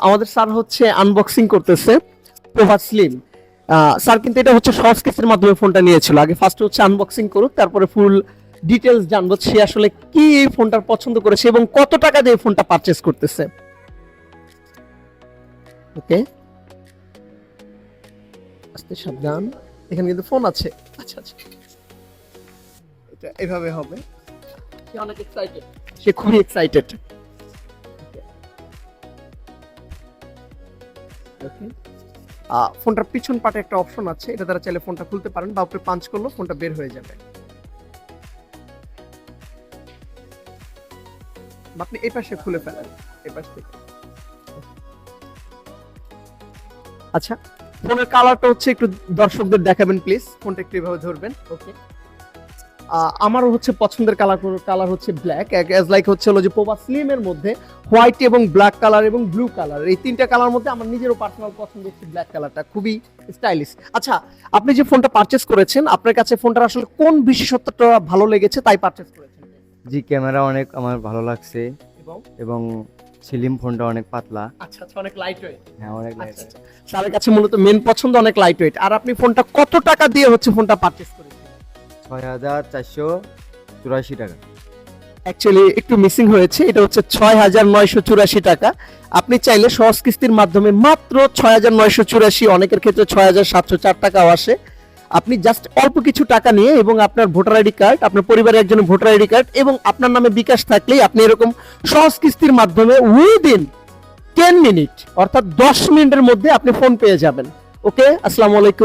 আমাদের স্যার হচ্ছে আনবক্সিং করতেছে প্রভাত স্লিম। স্যার কিন্তু এটা হচ্ছে সহজ কেসের মাধ্যমে ফোনটা নিয়েছিল। আগে ফার্স্ট হচ্ছে আনবক্সিং করুক, তারপরে ফুল ডিটেলস জানবো সে আসলে কি এই ফোনটার পছন্দ করেছে এবং কত টাকা দিয়ে ফোনটা পারচেজ করতেছে। ওকে, আস্তে সাবধান, এখানে কিন্তু ফোন আছে। আচ্ছা আচ্ছা, এটা এভাবে হবে। সে অনেক এক্সাইটেড, সে খুবই এক্সাইটেড। ওকে, ফোনটার পিছন পাটে একটা অপশন আছে, এটা দ্বারা চাইলে ফোনটা খুলতে পারেন বা আপনি পাঞ্চ করলে ফোনটা বের হয়ে যাবে। বা আপনি এই পাশে খুলে ফেলেন, এই পাশ থেকে। আচ্ছা, ফোনের কালারটা হচ্ছে একটু দর্শকদের দেখাবেন প্লিজ, ফোনটা একটু এভাবে ধরবেন। ওকে, আমারও হচ্ছে পছন্দের কালার হচ্ছে ব্ল্যাক, অ্যাজ লাইক হচ্ছে হলো যে প্রভাত স্লিম এর মধ্যে হোয়াইট এবং ব্ল্যাক কালার এবং ব্লু কালার, এই তিনটা কালার মধ্যে আমার নিজেরও পার্সোনাল পছন্দ হচ্ছে ব্ল্যাক কালারটা, খুবই স্টাইলিশ। আচ্ছা, আপনি যে ফোনটা পারচেজ করেছেন, আপনার কাছে ফোনটার আসলে কোন বিশেষত্বটা ভালো লেগেছে তাই পারচেজ করেছেন? জি, ক্যামেরা অনেক আমার ভালো লাগছে এবং এবং স্লিম ফোনটা অনেক পাতলা। আচ্ছা আচ্ছা, অনেক লাইট ওয়েট। হ্যাঁ, অনেক লাইট। আচ্ছা আচ্ছা, স্যারের কাছে মূলত মেন পছন্দ অনেক লাইট ওয়েট। আর আপনি ফোনটা কত টাকা দিয়ে হচ্ছে ফোনটা পারচেজ করেছেন? 6,484 টাকা। অ্যাকচুয়ালি একটু মিসিং হয়েছে, এটা হচ্ছে 6,984 টাকা। আপনি চাইলে সহজ কিস্তির মাধ্যমে মাত্র 6,984, অনেকের ক্ষেত্রে 6,704 টাকাও আসে। আপনি জাস্ট অল্প কিছু টাকা নিয়ে এবং আপনার ভোটার আইডি কার্ড, আপনার পরিবারের একজনের ভোটার আইডি কার্ড এবং আপনার নামে বিকাশ থাকলেই আপনি এরকম সহজ কিস্তির মাধ্যমে উইদিন 10 মিনিট অর্থাৎ 10 মিনিটের মধ্যে আপনি ফোন পেয়ে যাবেন। ওকে, আসসালামু আলাইকুম।